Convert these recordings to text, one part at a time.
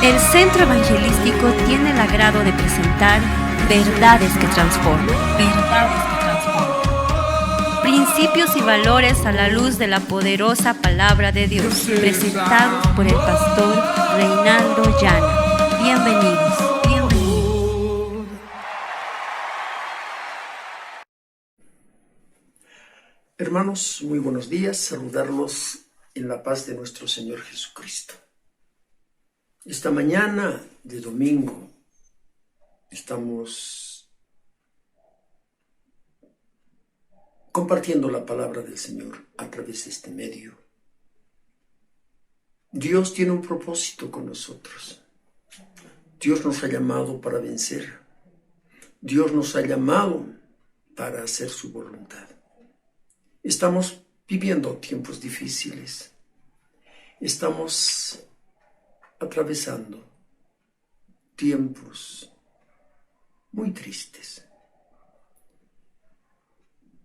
El Centro Evangelístico tiene el agrado de presentar Verdades que Transforman. Verdades que Transforman. Principios y valores a la luz de la poderosa palabra de Dios, presentados por el pastor Reinaldo Llana. Bienvenidos, bienvenidos. Hermanos, muy buenos días, saludarlos en la paz de nuestro Señor Jesucristo. Esta mañana de domingo estamos compartiendo la palabra del Señor a través de este medio. Dios tiene un propósito con nosotros. Dios nos ha llamado para vencer. Dios nos ha llamado para hacer su voluntad. Estamos viviendo tiempos difíciles. Estamos atravesando tiempos muy tristes.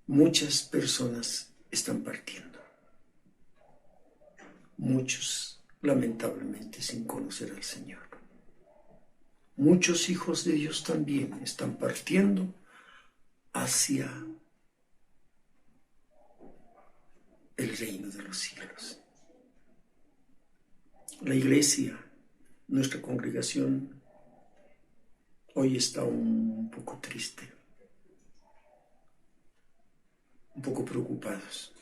Muchas personas están partiendo. Muchos, lamentablemente, sin conocer al Señor. Muchos hijos de Dios también están partiendo hacia el reino de los cielos. La iglesia, nuestra congregación, hoy está un poco triste, un poco preocupados.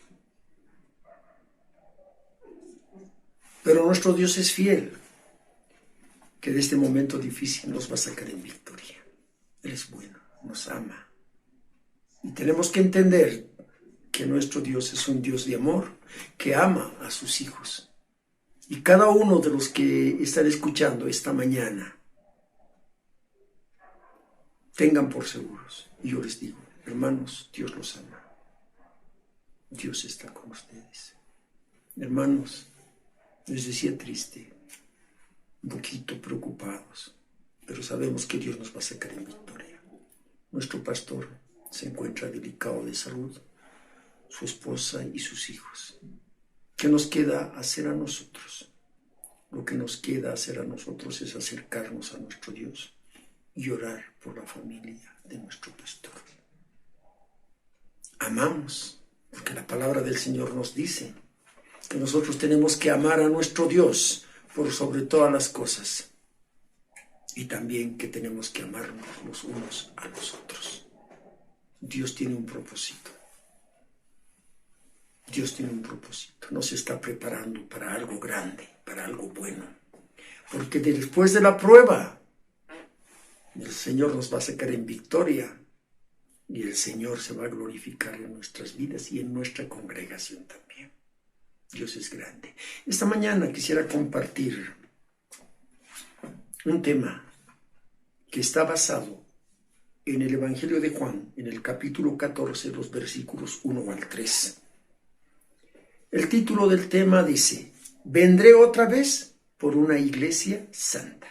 Pero nuestro Dios es fiel, que de este momento difícil nos va a sacar en victoria. Él es bueno, nos ama. Y tenemos que entender que nuestro Dios es un Dios de amor, que ama a sus hijos. Y cada uno de los que están escuchando esta mañana, tengan por seguros. Y yo les digo, hermanos, Dios los ama. Dios está con ustedes. Hermanos, les decía triste, un poquito preocupados, pero sabemos que Dios nos va a sacar en victoria. Nuestro pastor se encuentra delicado de salud, su esposa y sus hijos. ¿Qué nos queda hacer a nosotros? Lo que nos queda hacer a nosotros es acercarnos a nuestro Dios y orar por la familia de nuestro pastor. Amamos, porque la palabra del Señor nos dice que nosotros tenemos que amar a nuestro Dios por sobre todas las cosas, y también que tenemos que amarnos los unos a los otros. Dios tiene un propósito. Dios tiene un propósito, nos está preparando para algo grande, para algo bueno. Porque después de la prueba, el Señor nos va a sacar en victoria y el Señor se va a glorificar en nuestras vidas y en nuestra congregación también. Dios es grande. Esta mañana quisiera compartir un tema que está basado en el Evangelio de Juan, en el capítulo 14, los versículos 1 al 3. El título del tema dice: vendré otra vez por una iglesia santa.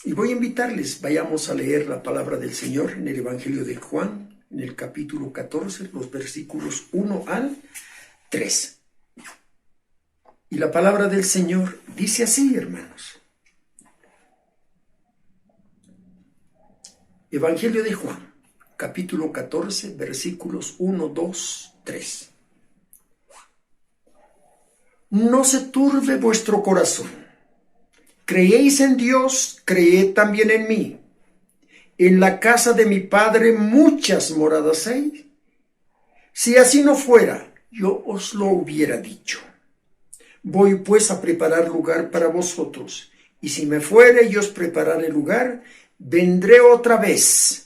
Y voy a invitarles, vayamos a leer la palabra del Señor en el Evangelio de Juan, en el capítulo 14, los versículos 1 al 3. Y la palabra del Señor dice así, hermanos. Evangelio de Juan, capítulo 14, versículos 1, 2, 3. No se turbe vuestro corazón. Creéis en Dios, creed también en mí. En la casa de mi Padre muchas moradas hay. Si así no fuera, yo os lo hubiera dicho. Voy pues a preparar lugar para vosotros. Y si me fuere y os preparare lugar, vendré otra vez.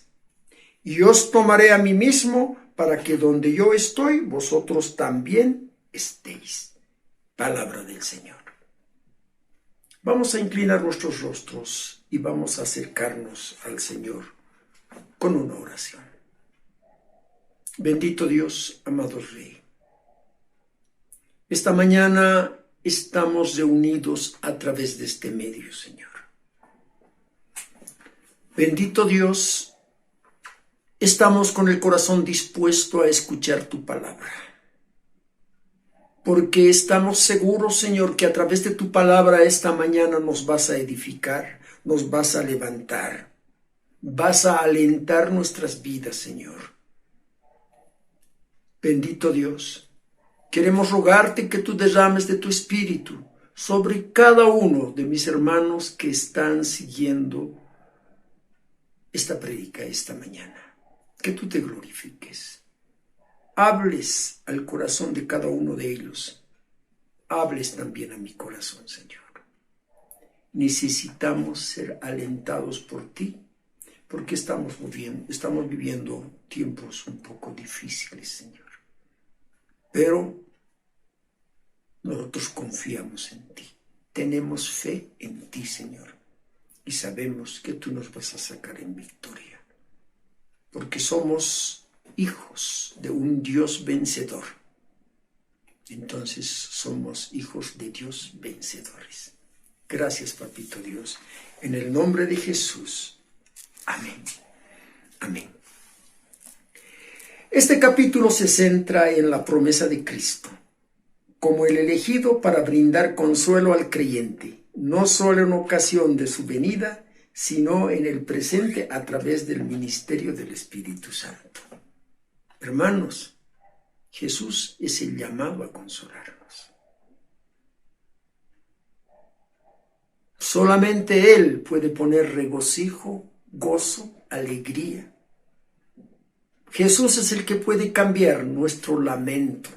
Y os tomaré a mí mismo, para que donde yo estoy, vosotros también estéis. Palabra del Señor. Vamos a inclinar nuestros rostros y vamos a acercarnos al Señor con una oración. Bendito Dios, amado Rey. Esta mañana estamos reunidos a través de este medio, Señor. Bendito Dios, estamos con el corazón dispuesto a escuchar tu palabra. porque estamos seguros, Señor, que a través de tu palabra esta mañana nos vas a edificar, nos vas a levantar, vas a alentar nuestras vidas, Señor. Bendito Dios, queremos rogarte que tú derrames de tu espíritu sobre cada uno de mis hermanos que están siguiendo esta prédica esta mañana. Que tú te glorifiques. Hables al corazón de cada uno de ellos. Hables también a mi corazón, Señor. Necesitamos ser alentados por ti, porque estamos viviendo tiempos un poco difíciles, Señor. Pero nosotros confiamos en ti. Tenemos fe en ti, Señor. Y sabemos que tú nos vas a sacar en victoria. Porque somos hijos de un Dios vencedor. Entonces somos hijos de Dios vencedores. Gracias, Papito Dios. En el nombre de Jesús. Amén. Amén. Este capítulo se centra en la promesa de Cristo, como el elegido para brindar consuelo al creyente, no solo en ocasión de su venida, sino en el presente a través del ministerio del Espíritu Santo. Hermanos, Jesús es el llamado a consolarnos. Solamente Él puede poner regocijo, gozo, alegría. Jesús es el que puede cambiar nuestro lamento,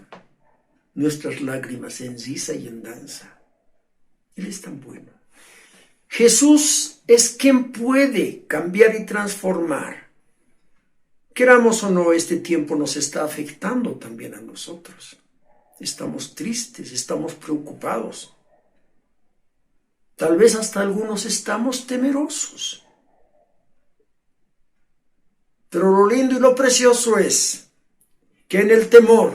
nuestras lágrimas en risa y en danza. Él es tan bueno. Jesús es quien puede cambiar y transformar. Queramos o no, este tiempo nos está afectando también a nosotros. Estamos tristes, estamos preocupados. Tal vez hasta algunos estamos temerosos. Pero lo lindo y lo precioso es que en el temor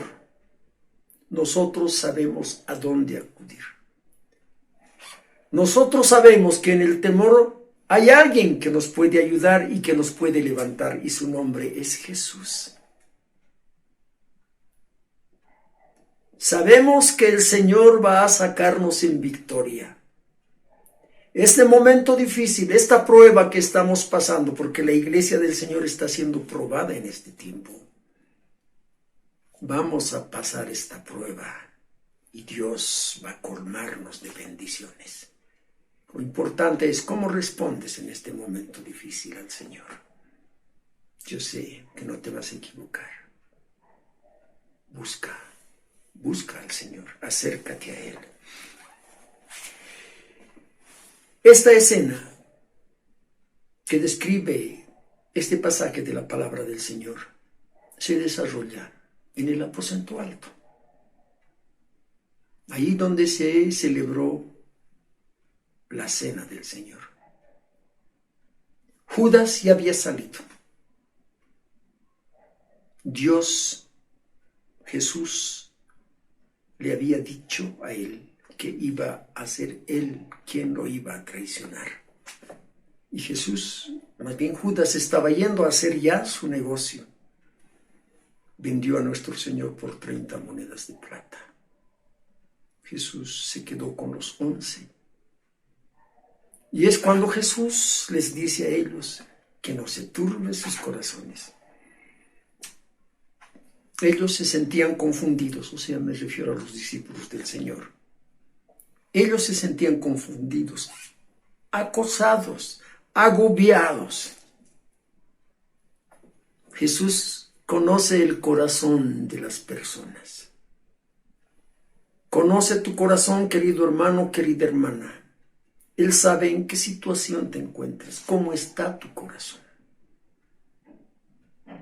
nosotros sabemos a dónde acudir. Nosotros sabemos que en el temor hay alguien que nos puede ayudar y que nos puede levantar, y su nombre es Jesús. Sabemos que el Señor va a sacarnos en victoria. Este momento difícil, esta prueba que estamos pasando, porque la iglesia del Señor está siendo probada en este tiempo. Vamos a pasar esta prueba y Dios va a colmarnos de bendiciones. Lo importante es cómo respondes en este momento difícil al Señor. Yo sé que no te vas a equivocar. Busca al Señor, acércate a Él. Esta escena que describe este pasaje de la palabra del Señor se desarrolla en el aposento alto, ahí donde se celebró la cena del Señor. Judas ya había salido. Jesús le había dicho a él que iba a ser él quien lo iba a traicionar. Y más bien Judas, estaba yendo a hacer ya su negocio. Vendió a nuestro Señor por 30 monedas de plata. Jesús se quedó con los 11. Y es cuando Jesús les dice a ellos que no se turben sus corazones. Ellos se sentían confundidos, o sea, me refiero a los discípulos del Señor. Ellos se sentían confundidos, acosados, agobiados. Jesús conoce el corazón de las personas. Conoce tu corazón, querido hermano, querida hermana. Él sabe en qué situación te encuentras, cómo está tu corazón.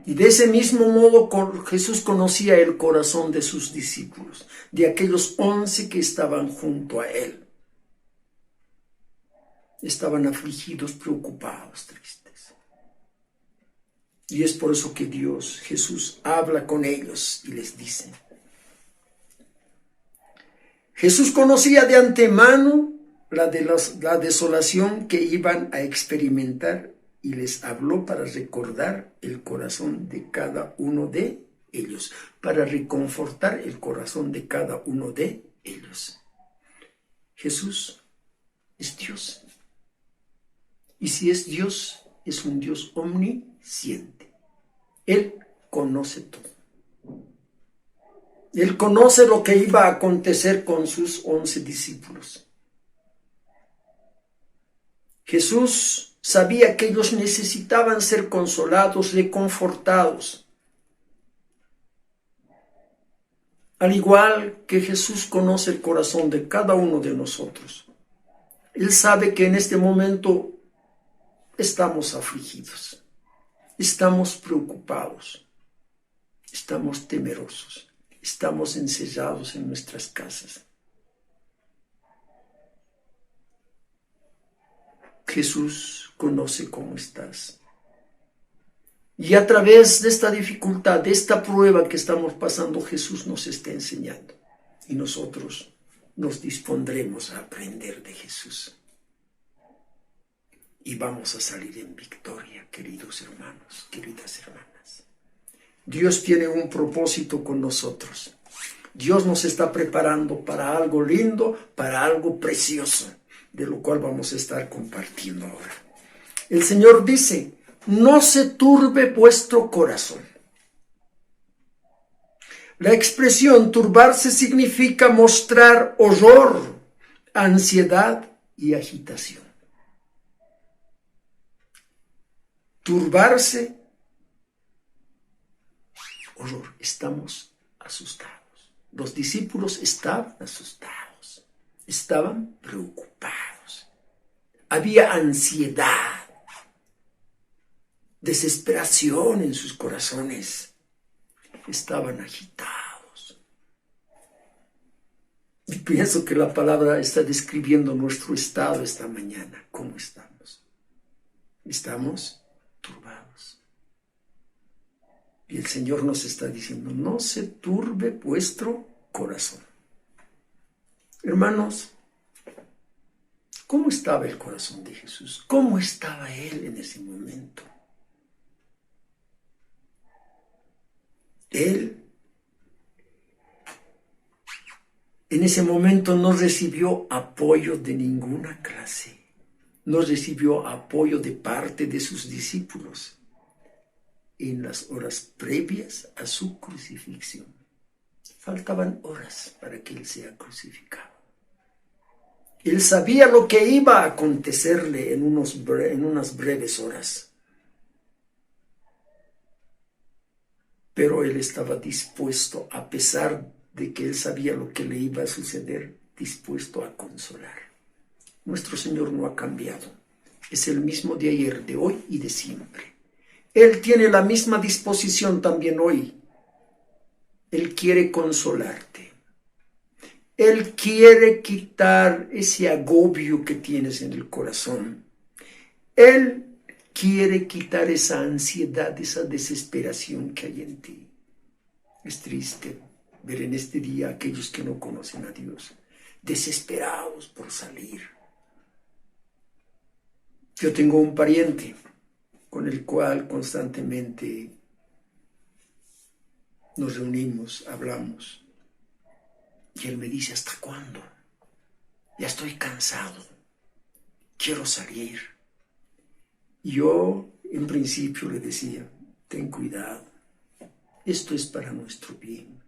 Y de ese mismo modo Jesús conocía el corazón de sus discípulos, de aquellos 11 que estaban junto a él. Estaban afligidos, preocupados, tristes. Y es por eso que Jesús habla con ellos y les dice. Jesús conocía de antemano la desolación que iban a experimentar y les habló para recordar el corazón de cada uno de ellos, para reconfortar el corazón de cada uno de ellos. Jesús es Dios. Y si es Dios, es un Dios omnisciente. Él conoce todo. Él conoce lo que iba a acontecer con sus 11 discípulos. Jesús sabía que ellos necesitaban ser consolados, reconfortados. Al igual que Jesús conoce el corazón de cada uno de nosotros. Él sabe que en este momento estamos afligidos, estamos preocupados, estamos temerosos, estamos encerrados en nuestras casas. Jesús conoce cómo estás. Y a través de esta dificultad, de esta prueba que estamos pasando, Jesús nos está enseñando. Y nosotros nos dispondremos a aprender de Jesús. Y vamos a salir en victoria, queridos hermanos, queridas hermanas. Dios tiene un propósito con nosotros. Dios nos está preparando para algo lindo, para algo precioso, de lo cual vamos a estar compartiendo ahora. El Señor dice: no se turbe vuestro corazón. La expresión turbarse significa mostrar horror, ansiedad y agitación. Turbarse, horror, estamos asustados. Los discípulos estaban asustados, estaban preocupados. Había ansiedad, desesperación en sus corazones. Estaban agitados. Y pienso que la palabra está describiendo nuestro estado esta mañana. ¿Cómo estamos? Estamos turbados. Y el Señor nos está diciendo: no se turbe vuestro corazón. Hermanos, ¿cómo estaba el corazón de Jesús? ¿Cómo estaba Él en ese momento? Él en ese momento no recibió apoyo de ninguna clase. No recibió apoyo de parte de sus discípulos en las horas previas a su crucifixión. Faltaban horas para que Él sea crucificado. Él sabía lo que iba a acontecerle en unas breves horas. Pero Él estaba dispuesto, a pesar de que Él sabía lo que le iba a suceder, dispuesto a consolar. Nuestro Señor no ha cambiado. Es el mismo de ayer, de hoy y de siempre. Él tiene la misma disposición también hoy. Él quiere consolarte. Él quiere quitar ese agobio que tienes en el corazón. Él quiere quitar esa ansiedad, esa desesperación que hay en ti. Es triste ver en este día a aquellos que no conocen a Dios, desesperados por salir. Yo tengo un pariente con el cual constantemente nos reunimos, hablamos. Y él me dice: ¿hasta cuándo? Ya estoy cansado. Quiero salir. Y yo, en principio, le decía: ten cuidado. Esto es para nuestro bien.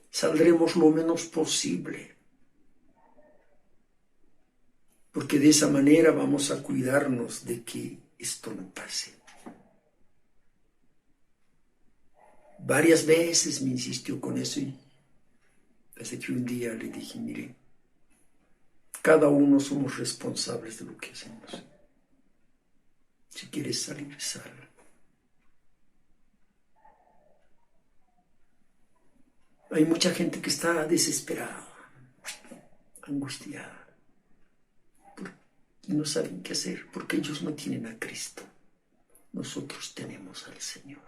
Saldremos lo menos posible. Porque de esa manera vamos a cuidarnos de que esto no pase. Varias veces me insistió con eso y hasta que un día le dije: mire, cada uno somos responsables de lo que hacemos. Si quieres salir, sal. Hay mucha gente que está desesperada, angustiada, y no saben qué hacer porque ellos no tienen a Cristo. Nosotros tenemos al Señor.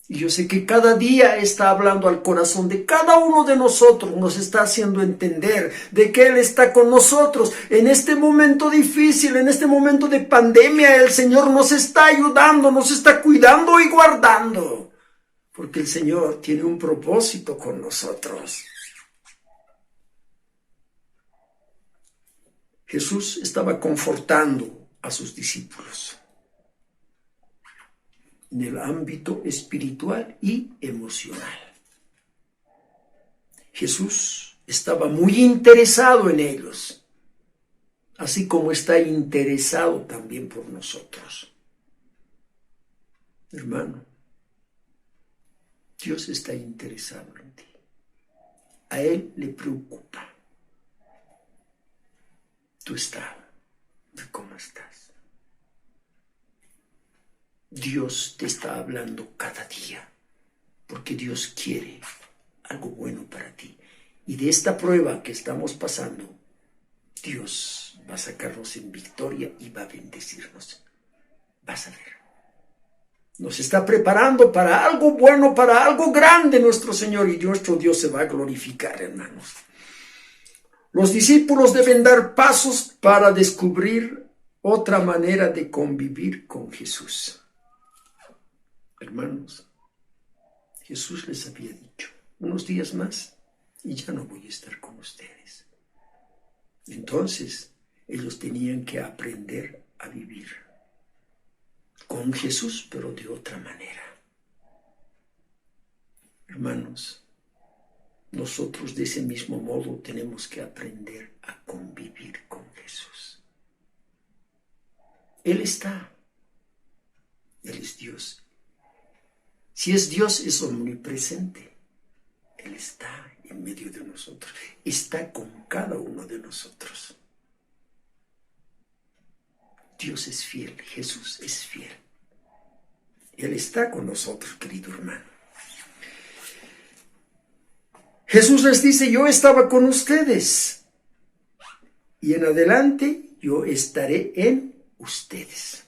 Y yo sé que cada día está hablando al corazón de cada uno de nosotros, nos está haciendo entender de que Él está con nosotros en este momento difícil, en este momento de pandemia. El Señor nos está ayudando, nos está cuidando y guardando. porque el Señor tiene un propósito con nosotros. Jesús estaba confortando a sus discípulos en el ámbito espiritual y emocional. Jesús estaba muy interesado en ellos, así como está interesado también por nosotros. Hermano, Dios está interesado en ti. A Él le preocupa tu estado, de cómo estás. Dios te está hablando cada día, porque Dios quiere algo bueno para ti. Y de esta prueba que estamos pasando, Dios va a sacarnos en victoria y va a bendecirnos. Vas a ver. Nos está preparando para algo bueno, para algo grande nuestro Señor, y nuestro Dios se va a glorificar, hermanos. Los discípulos deben dar pasos para descubrir otra manera de convivir con Jesús. Hermanos, Jesús les había dicho, unos días más y ya no voy a estar con ustedes. Entonces, ellos tenían que aprender a vivir con Jesús, pero de otra manera. Hermanos, nosotros de ese mismo modo tenemos que aprender a convivir con Jesús. Él está. Él es Dios. Si es Dios, es omnipresente. Él está en medio de nosotros. Está con cada uno de nosotros. Dios es fiel. Jesús es fiel. Él está con nosotros, querido hermano. Jesús les dice, yo estaba con ustedes y en adelante yo estaré en ustedes.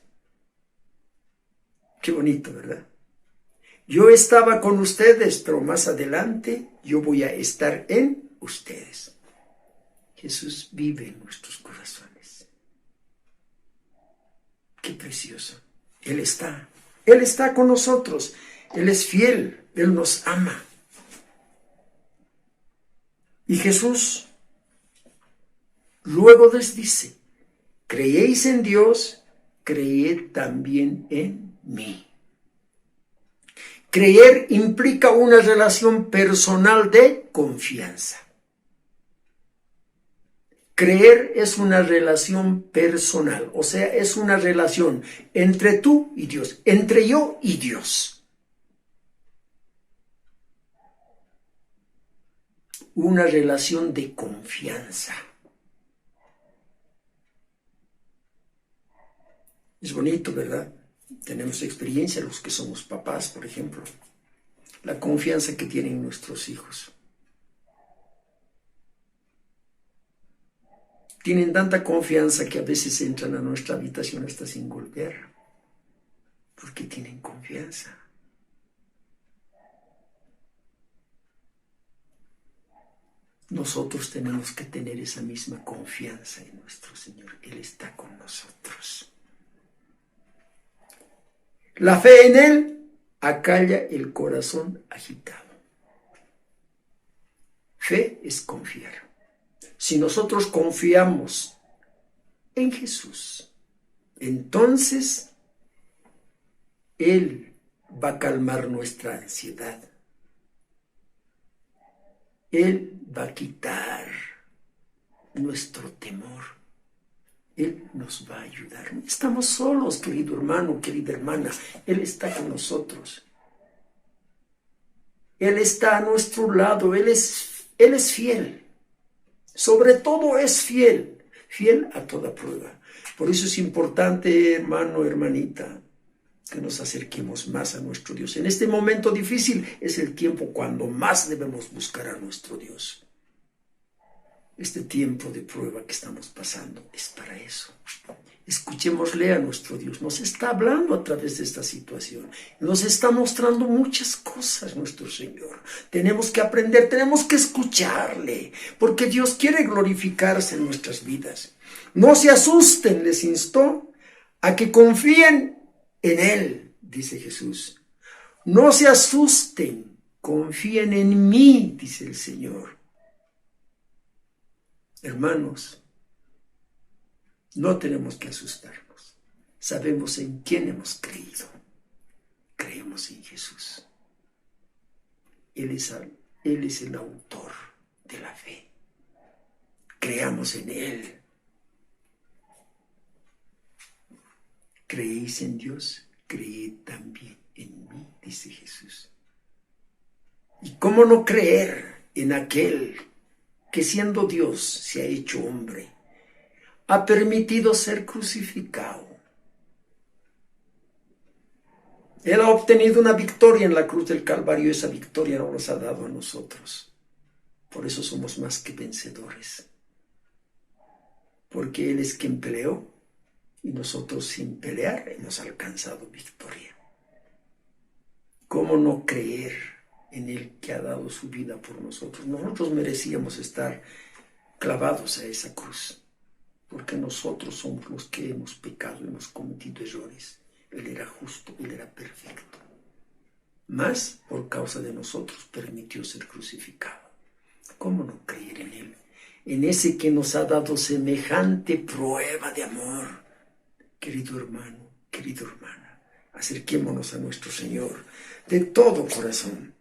Qué bonito, ¿verdad? Yo estaba con ustedes, pero más adelante yo voy a estar en ustedes. Jesús vive en nuestros corazones. Qué precioso. Él está con nosotros. Él es fiel, Él nos ama. Y Jesús luego les dice, creéis en Dios, creed también en mí. Creer implica una relación personal de confianza. Creer es una relación personal, o sea, es una relación entre tú y Dios, entre yo y Dios. Una relación de confianza. Es bonito, ¿verdad? Tenemos experiencia los que somos papás, por ejemplo. La confianza que tienen nuestros hijos. Tienen tanta confianza que a veces entran a nuestra habitación hasta sin golpear. Porque tienen confianza. Nosotros tenemos que tener esa misma confianza en nuestro Señor. Él está con nosotros. La fe en Él acalla el corazón agitado. Fe es confiar. Si nosotros confiamos en Jesús, entonces Él va a calmar nuestra ansiedad. Él va a quitar nuestro temor. Él nos va a ayudar. No estamos solos, querido hermano, querida hermana. Él está con nosotros. Él está a nuestro lado. Él es fiel. Sobre todo es fiel. Fiel a toda prueba. Por eso es importante, hermano, hermanita, que nos acerquemos más a nuestro Dios. En este momento difícil es el tiempo cuando más debemos buscar a nuestro Dios. Este tiempo de prueba que estamos pasando es para eso. Escuchémosle a nuestro Dios. Nos está hablando a través de esta situación. Nos está mostrando muchas cosas nuestro Señor. Tenemos que aprender, tenemos que escucharle, porque Dios quiere glorificarse en nuestras vidas. No se asusten, les instó a que confíen en Él, dice Jesús. No se asusten, confíen en mí, dice el Señor. Hermanos, no tenemos que asustarnos. Sabemos en quién hemos creído. Creemos en Jesús. Él es el autor de la fe. Creamos en Él. ¿Creéis en Dios? Creed también en mí, dice Jesús. ¿Y cómo no creer en aquel que siendo Dios se ha hecho hombre, ha permitido ser crucificado? Él ha obtenido una victoria en la cruz del Calvario, esa victoria no nos ha dado a nosotros. Por eso somos más que vencedores. Porque Él es quien peleó y nosotros sin pelear hemos alcanzado victoria. ¿Cómo no creer en Él que ha dado su vida por nosotros? Nosotros merecíamos estar clavados a esa cruz, porque nosotros somos los que hemos pecado y hemos cometido errores. Él era justo, Él era perfecto. Mas, por causa de nosotros, permitió ser crucificado. ¿Cómo no creer en Él? En ese que nos ha dado semejante prueba de amor. Querido hermano, querida hermana, acerquémonos a nuestro Señor de todo corazón.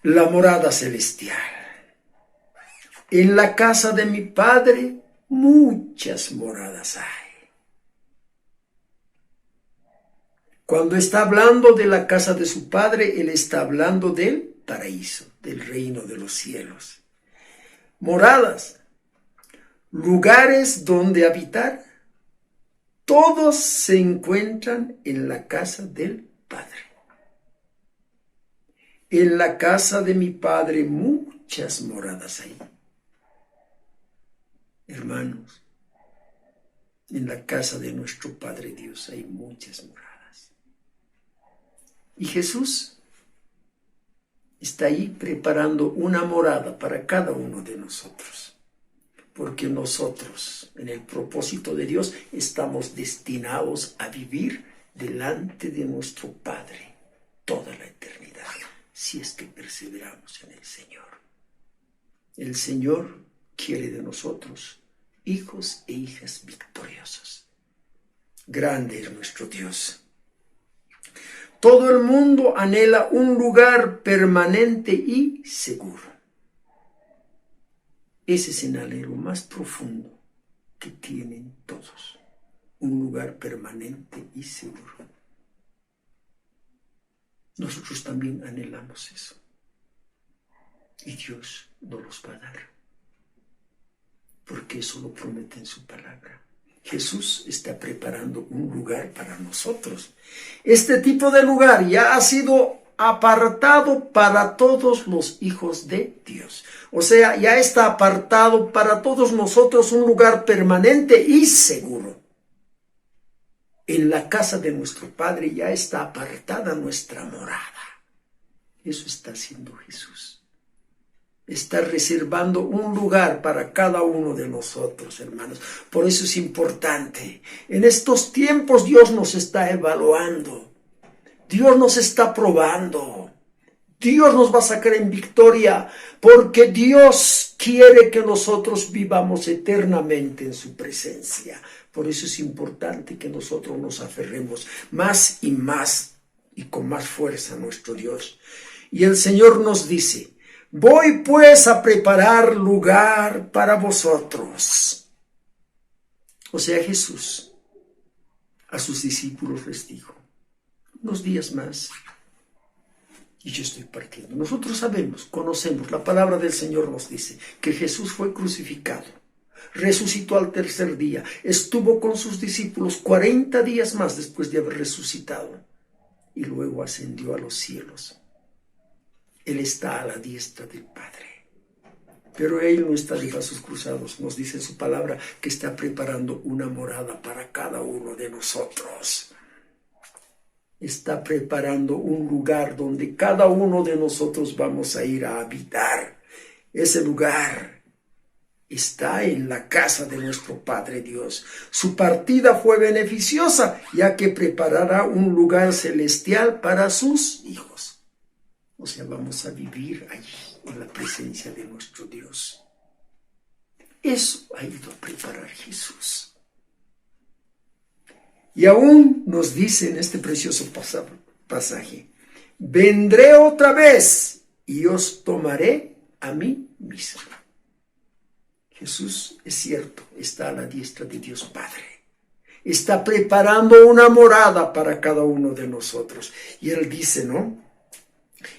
La morada celestial. En la casa de mi Padre muchas moradas hay. Cuando está hablando de la casa de su Padre, Él está hablando del paraíso, del reino de los cielos. Moradas, lugares donde habitar, todos se encuentran en la casa del Padre. En la casa de mi Padre muchas moradas hay. Hermanos, en la casa de nuestro Padre Dios hay muchas moradas. Y Jesús está ahí preparando una morada para cada uno de nosotros. Porque nosotros, en el propósito de Dios, estamos destinados a vivir delante de nuestro Padre toda la eternidad, si es que perseveramos en el Señor. El Señor quiere de nosotros hijos e hijas victoriosos. Grande es nuestro Dios. Todo el mundo anhela un lugar permanente y seguro. Ese es el anhelo más profundo que tienen todos. Un lugar permanente y seguro. Nosotros también anhelamos eso. Y Dios nos los va a dar. Porque eso lo promete en su palabra. Jesús está preparando un lugar para nosotros. Este tipo de lugar ya ha sido apartado para todos los hijos de Dios. O sea, ya está apartado para todos nosotros un lugar permanente y seguro. En la casa de nuestro Padre ya está apartada nuestra morada. Eso está haciendo Jesús. Está reservando un lugar para cada uno de nosotros, hermanos. Por eso es importante. En estos tiempos Dios nos está evaluando. Dios nos está probando. Dios nos va a sacar en victoria porque Dios quiere que nosotros vivamos eternamente en su presencia. Por eso es importante que nosotros nos aferremos más y con más fuerza a nuestro Dios. Y el Señor nos dice: voy pues a preparar lugar para vosotros. O sea, Jesús a sus discípulos les dijo: unos días más y yo estoy partiendo. Nosotros sabemos, conocemos, la palabra del Señor nos dice que Jesús fue crucificado, resucitó al tercer día, estuvo con sus discípulos 40 días más después de haber resucitado y luego ascendió a los cielos. Él está a la diestra del Padre. Pero Él no está de brazos cruzados. Nos dice en su palabra que está preparando una morada para cada uno de nosotros. Está preparando un lugar donde cada uno de nosotros vamos a ir a habitar. Ese lugar está en la casa de nuestro Padre Dios. Su partida fue beneficiosa, ya que preparará un lugar celestial para sus hijos. O sea, vamos a vivir allí, en la presencia de nuestro Dios. Eso ha ido a preparar Jesús. Y aún nos dice en este precioso pasaje, vendré otra vez y os tomaré a mí mismo. Jesús, es cierto, está a la diestra de Dios Padre. Está preparando una morada para cada uno de nosotros. Y Él dice, ¿no?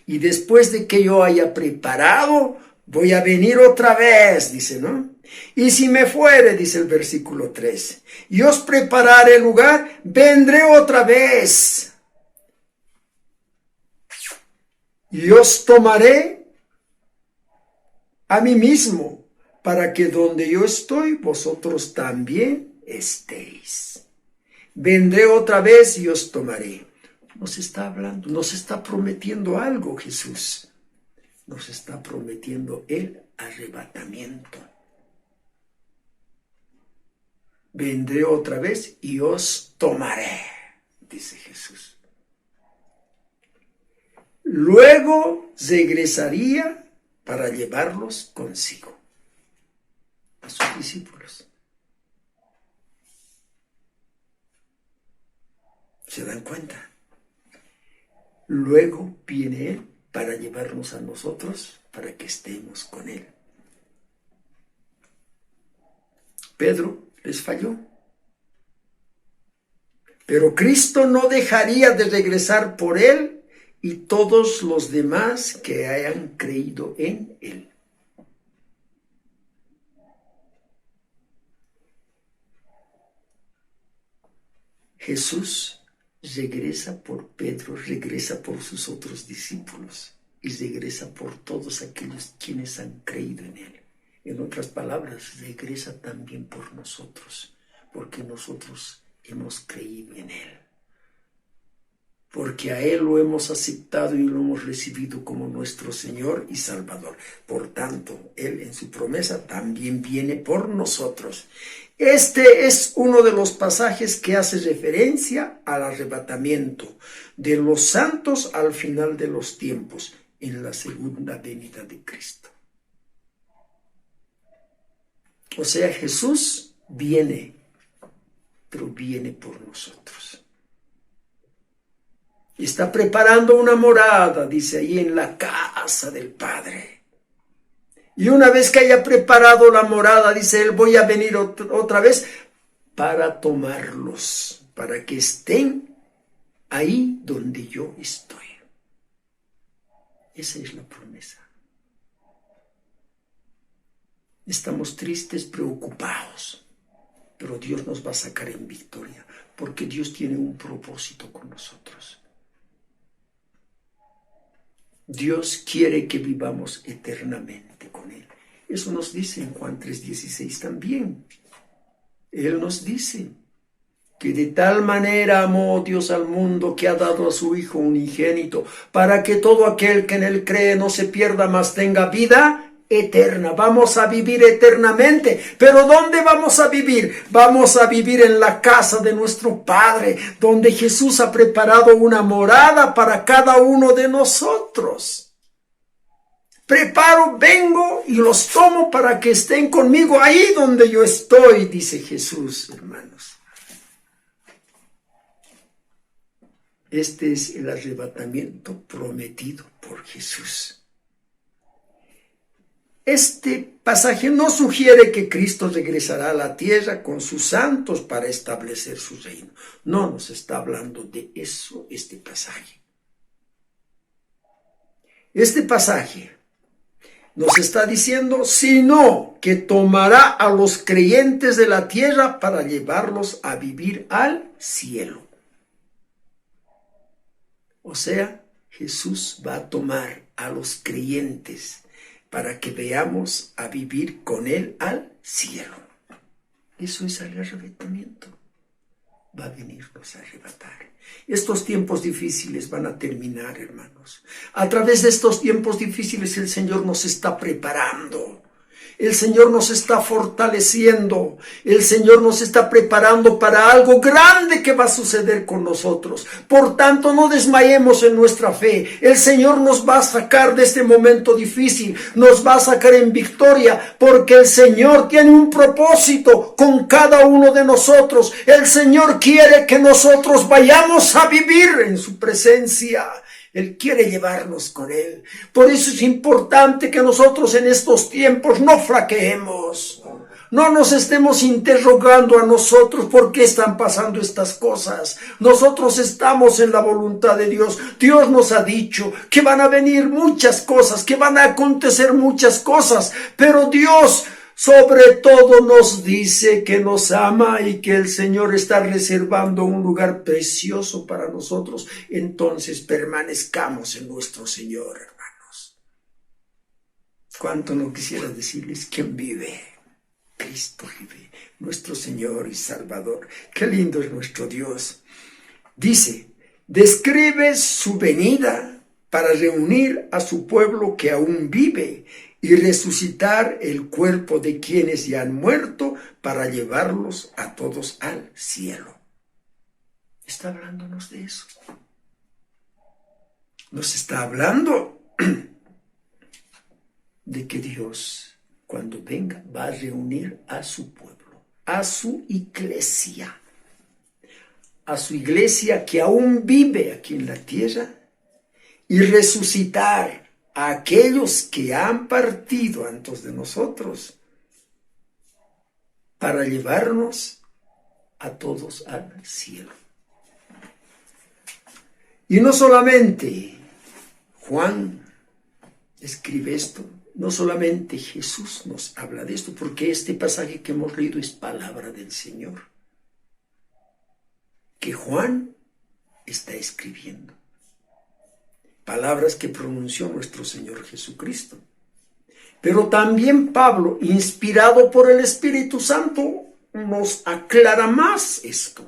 Y después de que yo haya preparado, voy a venir otra vez, dice, ¿no? Y si me fuere, dice el versículo 3, y os prepararé el lugar, vendré otra vez. Y os tomaré a mí mismo, para que donde yo estoy, vosotros también estéis. Vendré otra vez y os tomaré. Nos está hablando, nos está prometiendo algo Jesús. Nos está prometiendo el arrebatamiento. Vendré otra vez y os tomaré, dice Jesús. Luego regresaría para llevarlos consigo. A sus discípulos. ¿Se dan cuenta? Luego viene Él para llevarnos a nosotros, para que estemos con Él. Pedro les falló. Pero Cristo no dejaría de regresar por Él y todos los demás que hayan creído en Él. Jesús regresa por Pedro, regresa por sus otros discípulos y regresa por todos aquellos quienes han creído en Él. En otras palabras, regresa también por nosotros, porque nosotros hemos creído en Él. Porque a Él lo hemos aceptado y lo hemos recibido como nuestro Señor y Salvador. Por tanto, Él en su promesa también viene por nosotros. Este es uno de los pasajes que hace referencia al arrebatamiento de los santos al final de los tiempos, en la segunda venida de Cristo. O sea, Jesús viene, pero viene por nosotros. Está preparando una morada, dice ahí, en la casa del Padre. Y una vez que haya preparado la morada, dice Él, voy a venir otra vez para tomarlos, para que estén ahí donde yo estoy. Esa es la promesa. Estamos tristes, preocupados, pero Dios nos va a sacar en victoria, porque Dios tiene un propósito con nosotros. Dios quiere que vivamos eternamente con Él. Eso nos dice en Juan 3:16 también. Él nos dice que de tal manera amó Dios al mundo que ha dado a su Hijo unigénito, para que todo aquel que en Él cree no se pierda, mas tenga vida eterna. Vamos a vivir eternamente. ¿Pero dónde vamos a vivir? Vamos a vivir en la casa de nuestro Padre, donde Jesús ha preparado una morada para cada uno de nosotros. Preparo, vengo y los tomo para que estén conmigo ahí donde yo estoy, dice Jesús, hermanos. Este es el arrebatamiento prometido por Jesús. Este pasaje no sugiere que Cristo regresará a la tierra con sus santos para establecer su reino. No nos está hablando de eso este pasaje. Este pasaje nos está diciendo, sino que tomará a los creyentes de la tierra para llevarlos a vivir al cielo. O sea, Jesús va a tomar a los creyentes para que veamos a vivir con Él al cielo. Eso es el arrebatamiento. Va a venirnos a arrebatar. Estos tiempos difíciles van a terminar, hermanos. A través de estos tiempos difíciles el Señor nos está preparando. El Señor nos está fortaleciendo. El Señor nos está preparando para algo grande que va a suceder con nosotros. Por tanto, no desmayemos en nuestra fe. El Señor nos va a sacar de este momento difícil. Nos va a sacar en victoria, porque el Señor tiene un propósito con cada uno de nosotros. El Señor quiere que nosotros vayamos a vivir en su presencia. Él quiere llevarnos con Él. Por eso es importante que nosotros en estos tiempos no flaqueemos. No nos estemos interrogando a nosotros por qué están pasando estas cosas. Nosotros estamos en la voluntad de Dios. Dios nos ha dicho que van a venir muchas cosas, que van a acontecer muchas cosas. Pero Dios sobre todo nos dice que nos ama y que el Señor está reservando un lugar precioso para nosotros. Entonces permanezcamos en nuestro Señor, hermanos. ¿Cuánto no quisiera decirles quién vive? Cristo vive, nuestro Señor y Salvador. Qué lindo es nuestro Dios. Dice, describe su venida para reunir a su pueblo que aún vive y resucitar el cuerpo de quienes ya han muerto para llevarlos a todos al cielo. Está hablándonos de eso. Nos está hablando de que Dios, cuando venga, va a reunir a su pueblo, a su iglesia que aún vive aquí en la tierra, y resucitar a aquellos que han partido antes de nosotros para llevarnos a todos al cielo. Y no solamente Juan escribe esto, no solamente Jesús nos habla de esto, porque este pasaje que hemos leído es palabra del Señor, que Juan está escribiendo. Palabras que pronunció nuestro Señor Jesucristo. Pero también Pablo, inspirado por el Espíritu Santo, nos aclara más esto.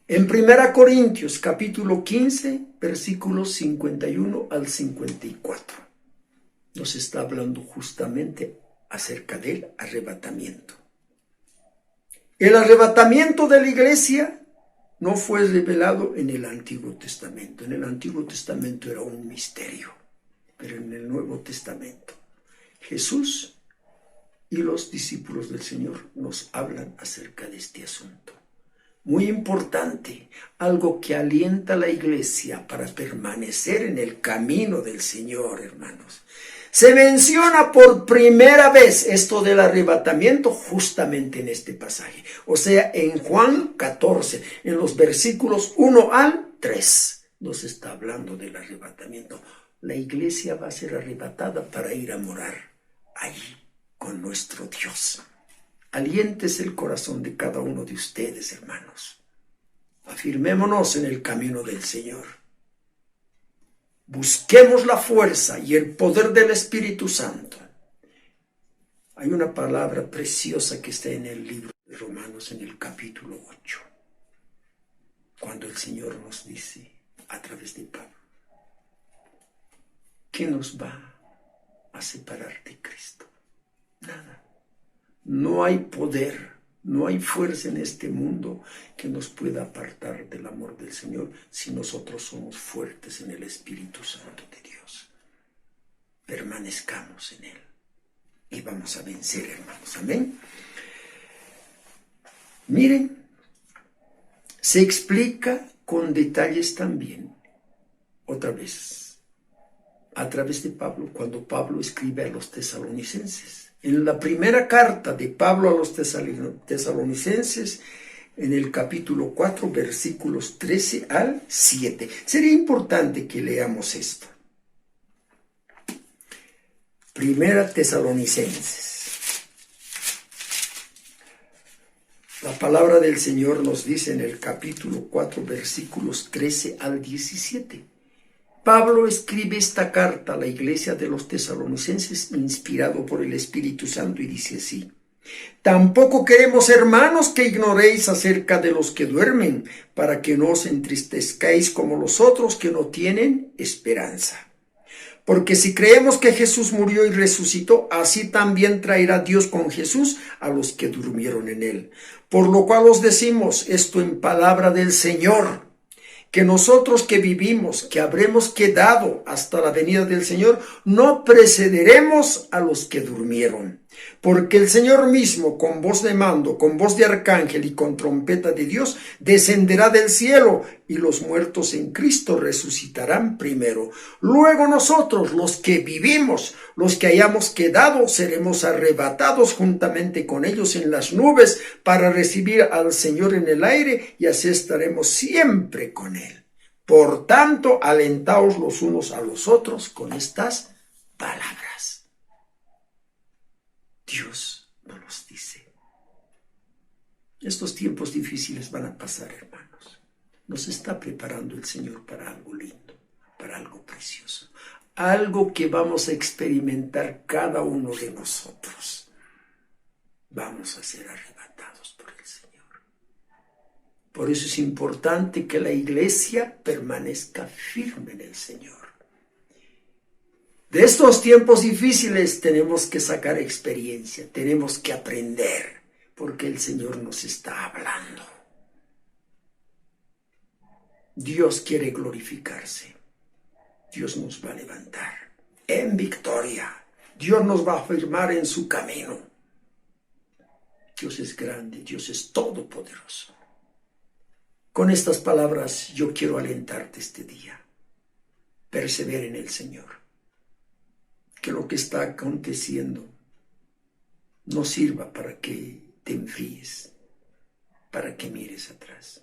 En 1 Corintios capítulo 15, versículos 51 al 54, nos está hablando justamente acerca del arrebatamiento. El arrebatamiento de la iglesia no fue revelado en el Antiguo Testamento. En el Antiguo Testamento era un misterio, pero en el Nuevo Testamento Jesús y los discípulos del Señor nos hablan acerca de este asunto. Muy importante, algo que alienta a la iglesia para permanecer en el camino del Señor, hermanos. Se menciona por primera vez esto del arrebatamiento justamente en este pasaje. O sea, en Juan 14, en los versículos 1 al 3, nos está hablando del arrebatamiento. La iglesia va a ser arrebatada para ir a morar allí con nuestro Dios. Aliéntese el corazón de cada uno de ustedes, hermanos. Afirmémonos en el camino del Señor. Busquemos la fuerza y el poder del Espíritu Santo. Hay una palabra preciosa que está en el libro de Romanos, en el capítulo 8, cuando el Señor nos dice, a través de Pablo, ¿qué nos va a separar de Cristo? Nada. No hay poder, no hay fuerza en este mundo que nos pueda apartar del amor del Señor si nosotros somos fuertes en el Espíritu Santo de Dios. Permanezcamos en Él y vamos a vencer, hermanos. Amén. Miren, se explica con detalles también, otra vez, a través de Pablo, cuando Pablo escribe a los tesalonicenses. En la primera carta de Pablo a los tesalonicenses, en el capítulo 4, versículos 13 al 7. Sería importante que leamos esto. Primera Tesalonicenses. La palabra del Señor nos dice en el capítulo 4, versículos 13 al 17. Pablo escribe esta carta a la iglesia de los tesalonicenses inspirado por el Espíritu Santo y dice así: Tampoco queremos, hermanos, que ignoréis acerca de los que duermen, para que no os entristezcáis como los otros que no tienen esperanza. Porque si creemos que Jesús murió y resucitó, así también traerá Dios con Jesús a los que durmieron en él. Por lo cual os decimos esto en palabra del Señor, que nosotros que vivimos, que habremos quedado hasta la venida del Señor, no precederemos a los que durmieron. Porque el Señor mismo, con voz de mando, con voz de arcángel y con trompeta de Dios, descenderá del cielo, y los muertos en Cristo resucitarán primero. Luego nosotros, los que vivimos, los que hayamos quedado, seremos arrebatados juntamente con ellos en las nubes para recibir al Señor en el aire, y así estaremos siempre con Él. Por tanto, alentaos los unos a los otros con estas palabras. Dios nos los dice. Estos tiempos difíciles van a pasar, hermanos. Nos está preparando el Señor para algo lindo, para algo precioso, algo que vamos a experimentar cada uno de nosotros. Vamos a ser arrebatados por el Señor. Por eso es importante que la iglesia permanezca firme en el Señor. De estos tiempos difíciles tenemos que sacar experiencia, tenemos que aprender, porque el Señor nos está hablando. Dios quiere glorificarse. Dios nos va a levantar en victoria. Dios nos va a afirmar en su camino. Dios es grande, Dios es todopoderoso. Con estas palabras yo quiero alentarte este día. Persevera en el Señor. Que lo que está aconteciendo no sirva para que te enfríes, para que mires atrás,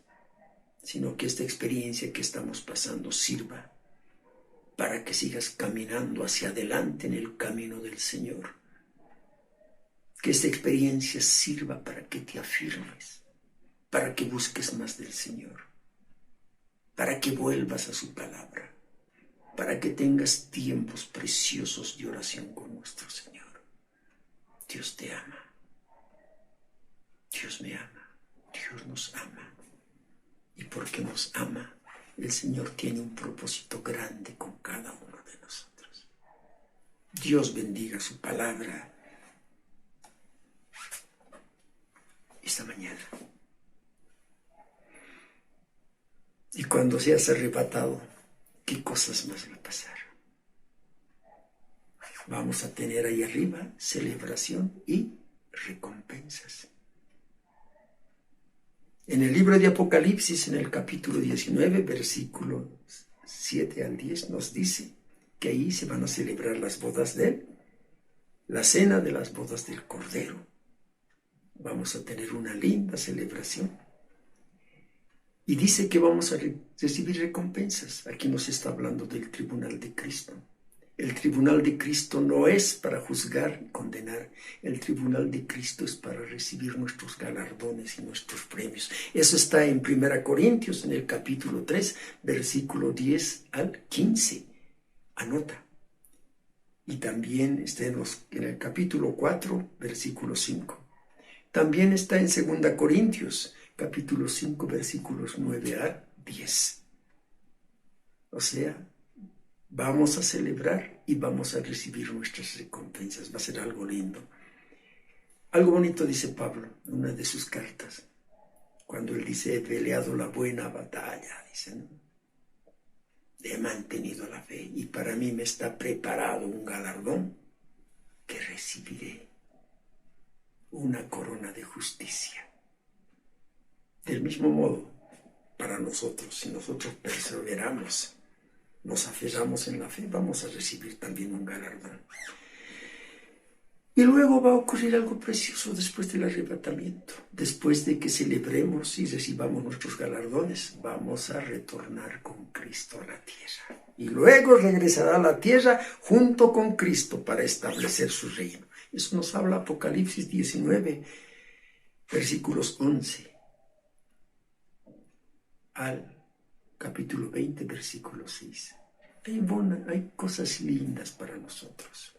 sino que esta experiencia que estamos pasando sirva para que sigas caminando hacia adelante en el camino del Señor. Que esta experiencia sirva para que te afirmes, para que busques más del Señor, para que vuelvas a su palabra, para que tengas tiempos preciosos de oración con nuestro Señor. Dios te ama. Dios me ama. Dios nos ama. Y porque nos ama, el Señor tiene un propósito grande con cada uno de nosotros. Dios bendiga su palabra esta mañana. Y cuando seas arrebatado, ¿qué cosas más va a pasar? Vamos a tener ahí arriba celebración y recompensas. En el libro de Apocalipsis, en el capítulo 19, versículos 7 al 10, nos dice que ahí se van a celebrar las bodas de Él, la cena de las bodas del Cordero. Vamos a tener una linda celebración. Y dice que vamos a recibir recompensas. Aquí nos está hablando del tribunal de Cristo. El tribunal de Cristo no es para juzgar y condenar. El tribunal de Cristo es para recibir nuestros galardones y nuestros premios. Eso está en 1 Corintios, en el capítulo 3, versículo 10 al 15. Anota. Y también está en el capítulo 4, versículo 5. También está en 2 Corintios, capítulo 5, versículos 9 a 10. O sea, vamos a celebrar y vamos a recibir nuestras recompensas. Va a ser algo lindo. Algo bonito dice Pablo en una de sus cartas, cuando él dice: he peleado la buena batalla, dice, ¿no? He mantenido la fe y para mí me está preparado un galardón que recibiré, una corona de justicia. Del mismo modo, para nosotros, si nosotros perseveramos, nos aferramos en la fe, vamos a recibir también un galardón. Y luego va a ocurrir algo precioso después del arrebatamiento. Después de que celebremos y recibamos nuestros galardones, vamos a retornar con Cristo a la tierra. Y luego regresará a la tierra junto con Cristo para establecer su reino. Eso nos habla Apocalipsis 19, versículos 11 al capítulo 20, versículo 6. Hay cosas lindas para nosotros.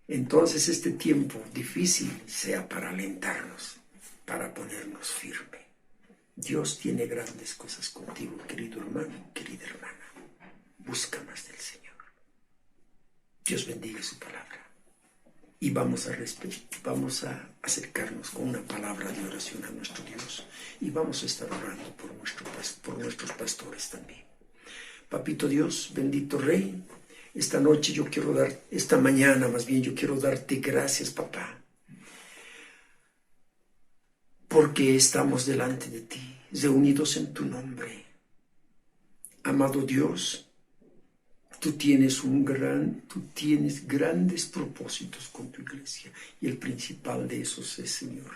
Entonces este tiempo difícil sea para alentarnos, para ponernos firme. Dios tiene grandes cosas contigo, querido hermano, querida hermana. Busca más del Señor. Dios bendiga su palabra. Y vamos a acercarnos con una palabra de oración a nuestro Dios. Y vamos a estar orando por nuestros pastores también. Papito Dios, bendito Rey, esta mañana yo quiero darte gracias, papá, porque estamos delante de ti, reunidos en tu nombre. Amado Dios, tú tienes grandes propósitos con tu iglesia, y el principal de esos es, Señor,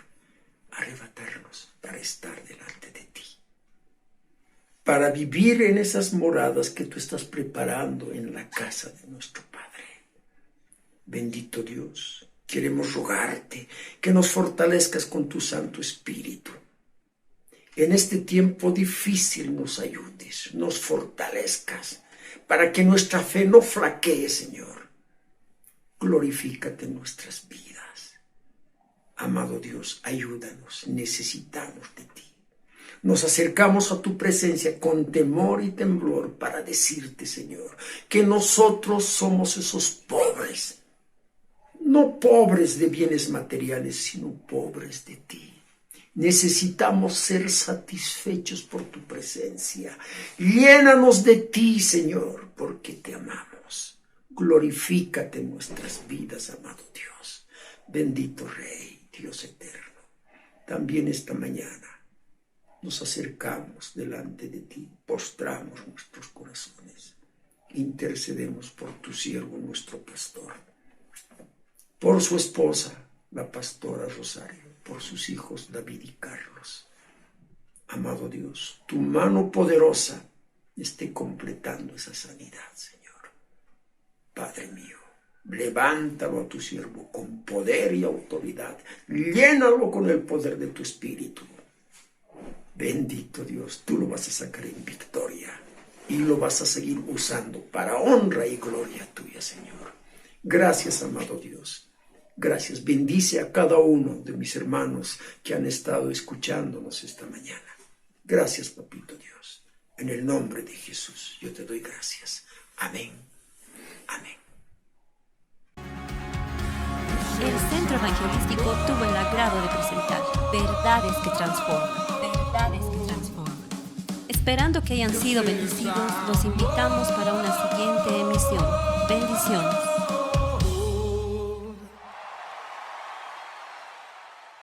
arrebatarnos para estar delante de ti, para vivir en esas moradas que tú estás preparando en la casa de nuestro Padre. Bendito Dios, queremos rogarte que nos fortalezcas con tu Santo Espíritu. En este tiempo difícil nos ayudes, nos fortalezcas, para que nuestra fe no flaquee, Señor. Glorifícate en nuestras vidas. Amado Dios, ayúdanos, necesitamos de ti. Nos acercamos a tu presencia con temor y temblor para decirte, Señor, que nosotros somos esos pobres, no pobres de bienes materiales, sino pobres de ti. Necesitamos ser satisfechos por tu presencia. Llénanos de ti, Señor, porque te amamos. Glorifícate en nuestras vidas, amado Dios. Bendito Rey, Dios eterno. También esta mañana nos acercamos delante de ti, postramos nuestros corazones, intercedemos por tu siervo, nuestro pastor, por su esposa, la pastora Rosario, por sus hijos David y Carlos. Amado Dios, tu mano poderosa esté completando esa sanidad, Señor. Padre mío, levántalo a tu siervo con poder y autoridad, llénalo con el poder de tu Espíritu. Bendito Dios, tú lo vas a sacar en victoria y lo vas a seguir usando para honra y gloria tuya, Señor. Gracias, amado Dios. Gracias. Bendice a cada uno de mis hermanos que han estado escuchándonos esta mañana. Gracias, papito Dios. En el nombre de Jesús, yo te doy gracias. Amén. Amén. El Centro Evangelístico tuvo el agrado de presentar Verdades que Transforman. Verdades que Transforman. Esperando que hayan sido bendecidos, los invitamos para una siguiente emisión. Bendiciones.